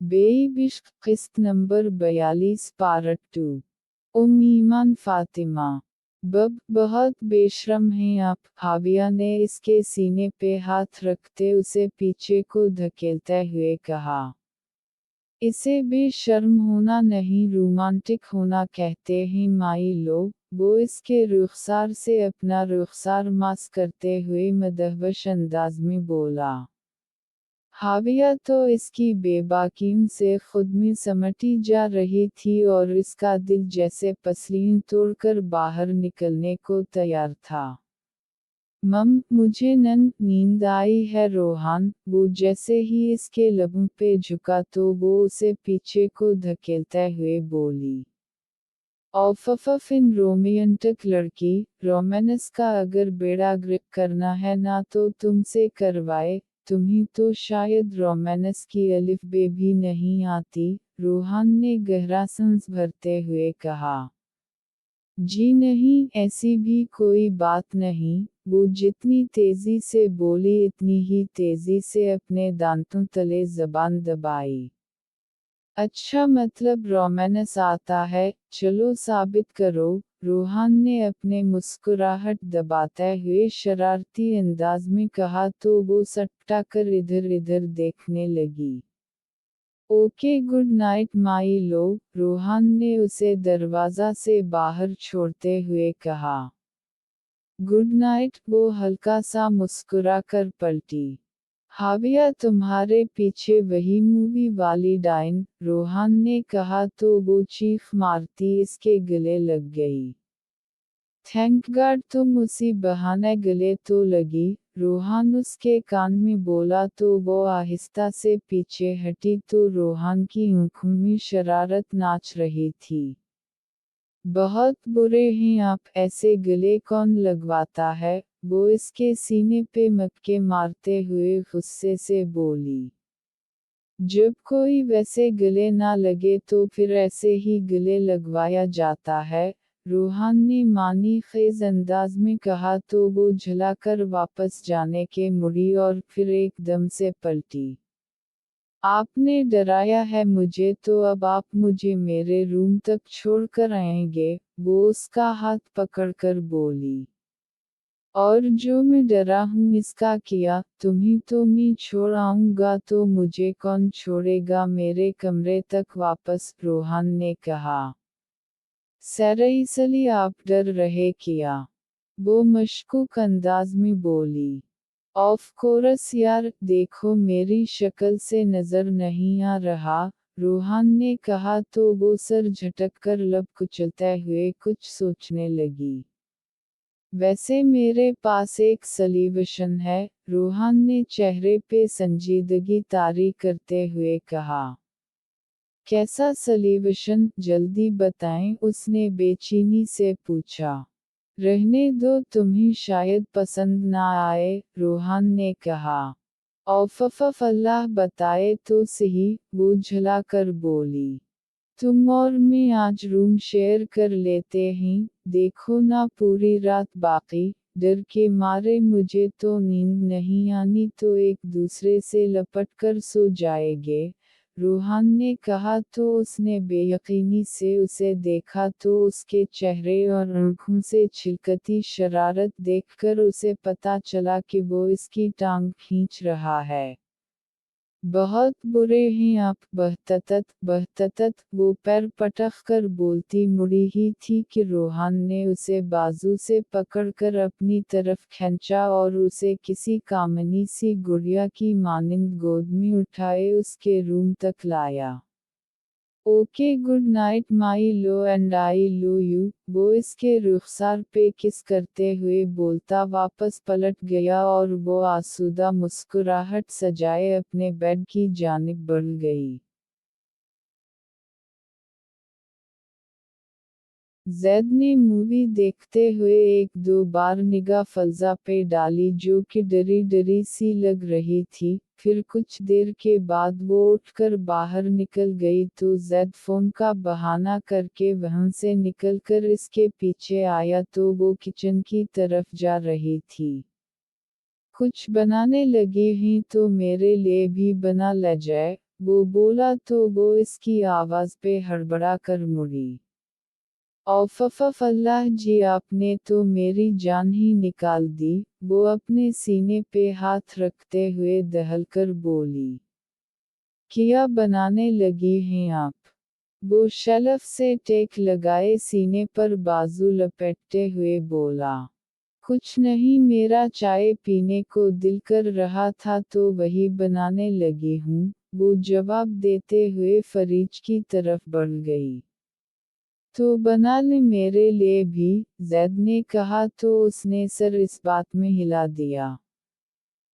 बे-इश्क किस्त number 42 part 2। ईमान फातिमा। बहुत बेशर्म हैं आप, हाविया ने इसके सीने पे हाथ रखते उसे पीछे को धकेलते हुए कहा। इसे भी शर्म होना नहीं रोमांटिक होना कहते हैं माई लोग। वो इसके रुखसार से अपना रुखसार मास करते हुए मदहवश अंदाज में बोला। हाविया तो इसकी बेबाकीम से खुद में समटी जा रही थी और इसका दिल जैसे पसलीन तोड़कर बाहर निकलने को तैयार था। मुझे नींद आई है रोहान, वो जैसे ही इसके लबों पे झुका तो वो उसे पीछे को धकेलते हुए बोली। इन रोमांटिक लड़की, रोमांस का अगर बेड़ा ग्रिप करना है ना तो तुमसे करवाए, तुम्हें तो शायद रोमांस की अलिफ बे भी नहीं आती, रोहान ने गहरा सांस भरते हुए कहा। जी नहीं, ऐसी भी कोई बात नहीं, वो जितनी तेजी से बोली इतनी ही तेजी से अपने दांतों तले जबान दबाई। अच्छा मतलब रोमांस आता है, चलो साबित करो, रोहान ने अपने मुस्कुराहट दबाते हुए शरारती अंदाज में कहा तो वो सटका कर इधर इधर देखने लगी। ओके गुड नाइट माई लो, रोहान ने उसे दरवाज़ा से बाहर छोड़ते हुए कहा। गुड नाइट, वो हल्का सा मुस्कुरा कर पलटी। हाविया तुम्हारे पीछे वही मूवी वाली डाइन, रोहान ने कहा तो वो चीख मारती इसके गले लग गई। थैंक गॉड तुम उसी बहाने गले तो लगी, रोहान उसके कान में बोला तो वो आहिस्ता से पीछे हटी तो रोहान की आंखों में शरारत नाच रही थी। बहुत बुरे हैं आप, ऐसे गले कौन लगवाता है, वो इसके सीने पे मक्के मारते हुए गुस्से से बोली। जब कोई वैसे गले ना लगे तो फिर ऐसे ही गले लगवाया जाता है, रोहान ने मानी खेज अंदाज में कहा तो वो झुलाकर वापस जाने के मुड़ी और फिर एकदम से पलटी। आपने डराया है मुझे तो अब आप मुझे मेरे रूम तक छोड़कर आएंगे, वो उसका हाथ पकड़कर बोली। और जो मैं डरा हूँ इसका किया, तुम्हें तो मैं छोड़ आऊंगा तो मुझे कौन छोड़ेगा मेरे कमरे तक वापस, रोहान ने कहा। सराइसली आप डर रहे क्या? वो मशकूक अंदाज में बोली। ऑफ कोर्स यार, देखो मेरी शक्ल से नजर नहीं आ रहा, रोहान ने कहा तो वो सर झटककर लब कुचलते हुए कुछ सोचने लगी। वैसे मेरे पास एक सॉल्यूशन है, रोहान ने चेहरे पे संजीदगी तारी करते हुए कहा। कैसा सॉल्यूशन, जल्दी बताएं, उसने बेचैनी से पूछा। रहने दो, तुम्हें शायद पसंद ना आए, रोहान ने कहा। अल्लाह बताए तो सही, वो झुलाकर बोली। तुम और मैं आज रूम शेयर कर लेते हैं, देखो ना पूरी रात बाकी, डर के मारे मुझे तो नींद नहीं आनी तो एक दूसरे से लपट कर सो जाएंगे, रोहान ने कहा तो उसने बेयकीनी से उसे देखा तो उसके चेहरे और आंखों से छिलकती शरारत देखकर उसे पता चला कि वो इसकी टांग खींच रहा है। बहुत बुरे हैं आप, बहतत, वो पैर पटक कर बोलती मुड़ी ही थी कि रोहान ने उसे बाजू से पकड़कर अपनी तरफ खींचा और उसे किसी कामनी सी गुड़िया की मानिंद गोद में उठाए उसके रूम तक लाया। Okay good night my low and I low you, वो इसके रुखसार पे किस करते हुए बोलता वापस पलट गया और वो आसूदा मुस्कुराहट सजाए अपने बेड की जानिब बढ़ गई। जैद ने मूवी देखते हुए एक दो बार निगाह फज़ा पे डाली जो कि डरी डरी सी लग रही थी, फिर कुछ देर के बाद वो उठकर बाहर निकल गई तो जैद फ़ोन का बहाना करके वहाँ से निकलकर इसके पीछे आया तो वो किचन की तरफ जा रही थी। कुछ बनाने लगी हैं तो मेरे लिए भी बना ले जाए, वो बोला तो वो इसकी आवाज़ पे हड़बड़ा कर मुड़ी। औफ़फ़ अल्लाह जी, आपने तो मेरी जान ही निकाल दी, वो अपने सीने पे हाथ रखते हुए दहलकर बोली। क्या बनाने लगी हैं आप? वो शेल्फ से टेक लगाए सीने पर बाजू लपेटते हुए बोला। कुछ नहीं, मेरा चाय पीने को दिल कर रहा था तो वही बनाने लगी हूँ, वो जवाब देते हुए फरीज की तरफ बढ़ गई। तो बना ले मेरे लिए भी, ज़ैद ने कहा तो उसने सर इस बात में हिला दिया।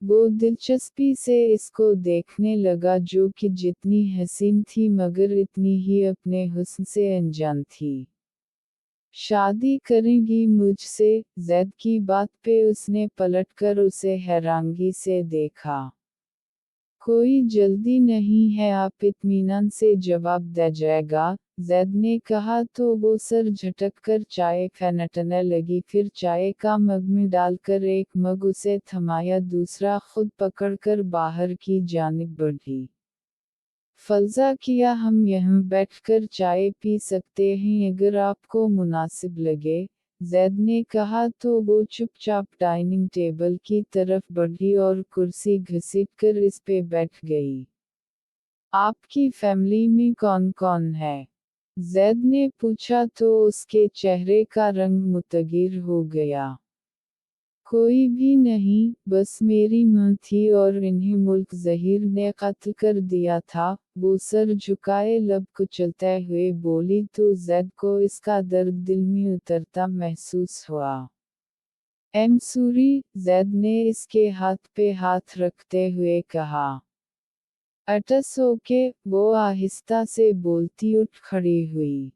वो दिलचस्पी से इसको देखने लगा जो कि जितनी हसीन थी मगर इतनी ही अपने हुस्न से अनजान थी। शादी करेंगी मुझसे? ज़ैद की बात पे उसने पलटकर उसे हैरानगी से देखा। कोई जल्दी नहीं है, आप इत्मीनान से जवाब दे जाएगा, ज़ैद ने कहा तो वो सर झटककर चाय फेंटने लगी, फिर चाय का मग में डालकर एक मग उसे थमाया, दूसरा खुद पकड़कर बाहर की जानिब बढ़ी। फलजा, किया हम यहाँ बैठकर चाय पी सकते हैं अगर आपको मुनासिब लगे, ज़ैद ने कहा तो वो चुपचाप डाइनिंग टेबल की तरफ बढ़ी और कुर्सी घसीटकर इस पे बैठ गई। आपकी फैमिली में कौन कौन है? ज़ैद ने पूछा तो उसके चेहरे का रंग मुतगिर हो गया। कोई भी नहीं, बस मेरी माँ थी और इन्हें मुल्क ज़हीर ने कत्ल कर दिया था, वो सर झुकाए लब कुचलते हुए बोली तो ज़ैद को इसका दर्द दिल में उतरता महसूस हुआ। एम सूरी, ज़ैद ने इसके हाथ पे हाथ रखते हुए कहा। अटस ओके, वो आहिस्ता से बोलती उठ खड़ी हुई।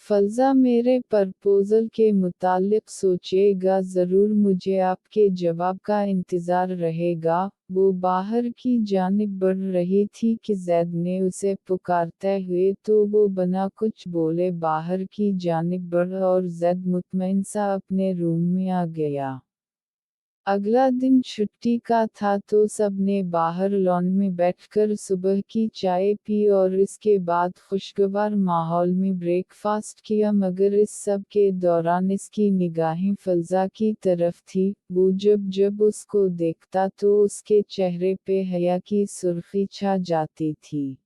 फलजा, मेरे प्रपोज़ल के मुताल्लिक़ सोचिएगा ज़रूर, मुझे आपके जवाब का इंतज़ार रहेगा। वो बाहर की जानिब बढ़ रही थी कि ज़ैद ने उसे पुकारते हुए तो वो बिना कुछ बोले बाहर की जानिब बढ़ा और ज़ैद मुतमईन सा अपने रूम में आ गया। अगला दिन छुट्टी का था तो सबने बाहर लॉन में बैठकर सुबह की चाय पी और इसके बाद खुशगवार माहौल में ब्रेकफास्ट किया, मगर इस सब के दौरान इसकी निगाहें फलजा की तरफ थी। वो जब जब उसको देखता तो उसके चेहरे पे हया की सुर्खी छा जाती थी।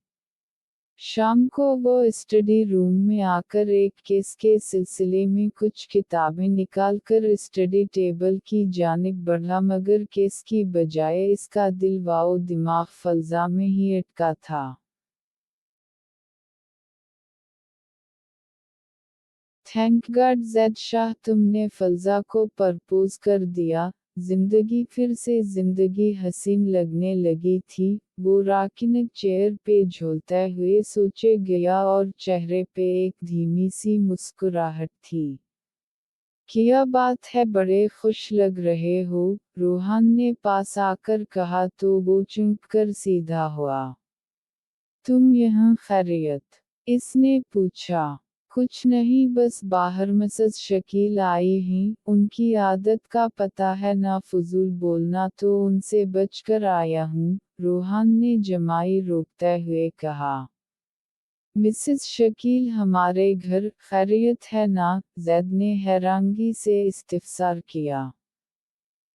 शाम को वो स्टडी रूम में आकर एक केस के सिलसिले में कुछ किताबें निकालकर स्टडी टेबल की जानिब बढ़ा, मगर केस की बजाय इसका दिल वाओ दिमाग फलजा में ही अटका था। थैंक गॉड ज़ैद शाह, तुमने फलजा को प्रपोज कर दिया। जिंदगी फिर से जिंदगी हसीन लगने लगी थी। वो राकिन चेयर पे झूलते हुए सोचे गया और चेहरे पे एक धीमी सी मुस्कुराहट थी। क्या बात है, बड़े खुश लग रहे हो, रूहान ने पास आकर कहा तो वो चुप कर सीधा हुआ। तुम यहाँ खैरियत? इसने पूछा। कुछ नहीं, बस बाहर मिसेस शकील आई हैं, उनकी आदत का पता है ना फजूल बोलना, तो उनसे बचकर आया हूँ, रूहान ने जमाई रोकते हुए कहा। मिसेस शकील हमारे घर, खैरियत है ना? ज़ैद ने हैरानगी से इस्तिफसार किया।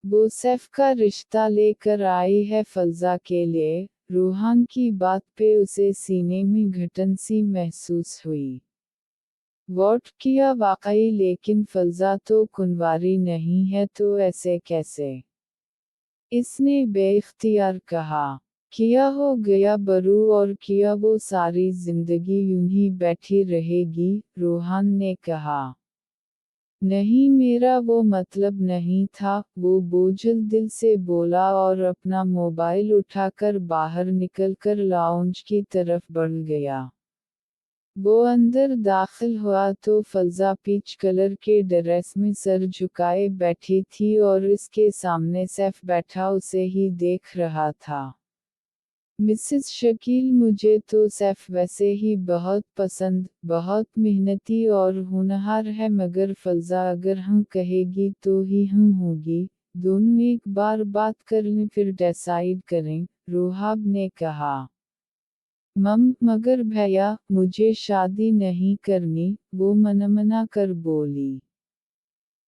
वो सैफ का रिश्ता लेकर आई है फलजा के लिए। रूहान की बात पे उसे सीने में घटन सी महसूस हुई। वॉट किया वाकई, लेकिन फलजा तो कुंवारी नहीं है तो ऐसे कैसे? इसने बेइख्तियार कहा। किया हो गया बरू और किया वो सारी जिंदगी यूं ही बैठी रहेगी, रूहान ने कहा। नहीं, मेरा वो मतलब नहीं था, वो बोझल दिल से बोला और अपना मोबाइल उठाकर बाहर निकलकर लाउंज की तरफ बढ़ गया। वो अंदर दाखिल हुआ तो फलजा पीच कलर के ड्रेस में सर झुकाए बैठी थी और इसके सामने सैफ बैठा उसे ही देख रहा था। मिसेस शकील, मुझे तो सैफ वैसे ही बहुत पसंद, बहुत मेहनती और होनहार है, मगर फलजा अगर हम कहेगी तो ही हम होगी, दोनों एक बार बात कर लें फिर डिसाइड करें, रूहाब ने कहा। मगर भैया मुझे शादी नहीं करनी, वो मना कर बोली।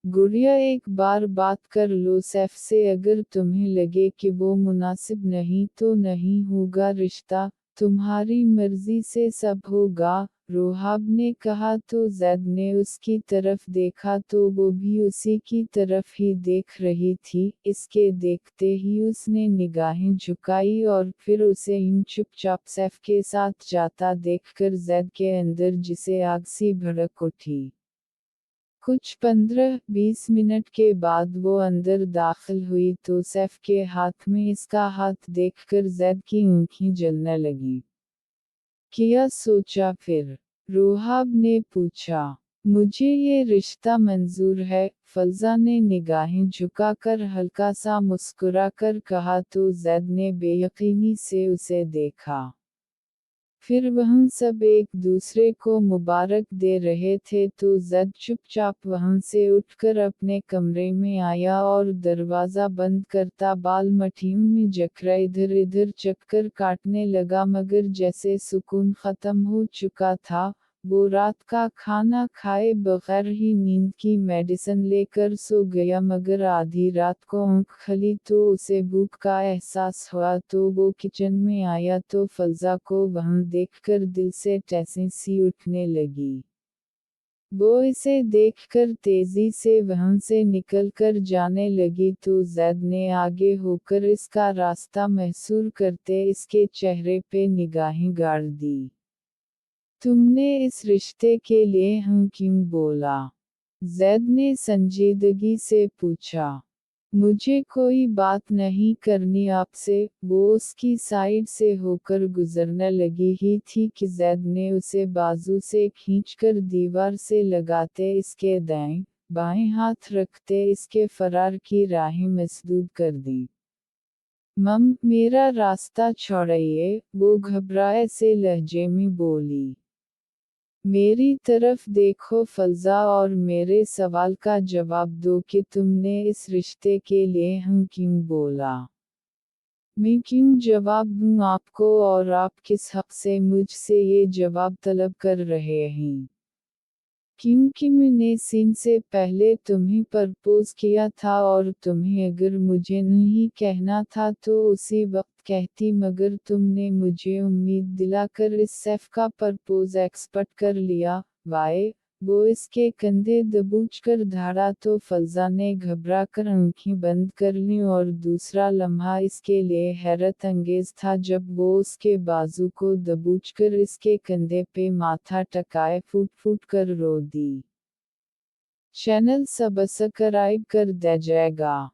गुड़िया एक बार बात कर लो सैफ से, अगर तुम्हें लगे कि वो मुनासिब नहीं तो नहीं होगा रिश्ता, तुम्हारी मर्जी से सब होगा। रोहाब ने कहा तो जैद ने उसकी तरफ देखा तो वो भी उसी की तरफ ही देख रही थी। इसके देखते ही उसने निगाहें झुकाई और फिर उसे यूं चुपचाप सैफ के साथ जाता देखकर जैद के अंदर जिसे आग सी भड़क उठी। कुछ 15-20 मिनट के बाद वो अंदर दाखिल हुई तो सैफ के हाथ में इसका हाथ देखकर जैद की आंखें जलने लगी। क्या सोचा फिर? रोहाब ने पूछा। मुझे ये रिश्ता मंजूर है, फलजा ने निगाहें झुकाकर हल्का सा मुस्कुराकर कहा तो जैद ने बेयकीनी से उसे देखा। फिर वह सब एक दूसरे को मुबारक दे रहे थे तो जैद चुपचाप वहां से उठकर अपने कमरे में आया और दरवाज़ा बंद करता बाल मठीम में जकरा इधर इधर चक्कर काटने लगा, मगर जैसे सुकून ख़त्म हो चुका था। वो रात का खाना खाए बगैर ही नींद की मेडिसिन लेकर सो गया, मगर आधी रात को आँख खुली तो उसे भूख का एहसास हुआ तो वो किचन में आया तो फलजा को वहाँ देखकर दिल से टैसें सी उठने लगी। वो इसे देखकर तेजी से वहाँ से निकलकर जाने लगी तो जैद ने आगे होकर इसका रास्ता महसूर करते इसके चेहरे पे निगाहें गाड़ दी। तुमने इस रिश्ते के लिए हाँ क्यों बोला? जैद ने संजीदगी से पूछा। मुझे कोई बात नहीं करनी आपसे। वो उसकी साइड से होकर गुजरने लगी ही थी कि जैद ने उसे बाजू से खींचकर दीवार से लगाते इसके दाएं बाएं हाथ रखते इसके फरार की राहें मसदूद कर दी। मेरा रास्ता छोड़िए, वो घबराए से लहजे में बोली। मेरी तरफ देखो फलजा और मेरे सवाल का जवाब दो कि तुमने इस रिश्ते के लिए हाँ क्यों बोला। मैं क्यों जवाब दूँ आपको, और आप किस हक से मुझसे ये जवाब तलब कर रहे हैं? क्योंकि मैंने सीन से पहले तुम्हें प्रपोज किया था और तुम्हें अगर मुझे नहीं कहना था तो उसी वक्त कहती, मगर तुमने मुझे उम्मीद दिलाकर इस सैफ का प्रपोज एक्सपेक्ट कर लिया। वाए, वो इसके कंधे दबोचकर धाड़ा तो फलजा ने घबराकर आंखें बंद कर लीं और दूसरा लम्हा इसके लिए हैरत अंगेज था जब वो उसके बाजू को दबोचकर इसके कंधे पे माथा टकाए फूट फूट कर रो दी। चैनल सब्सक्राइब कर दीजिएगा।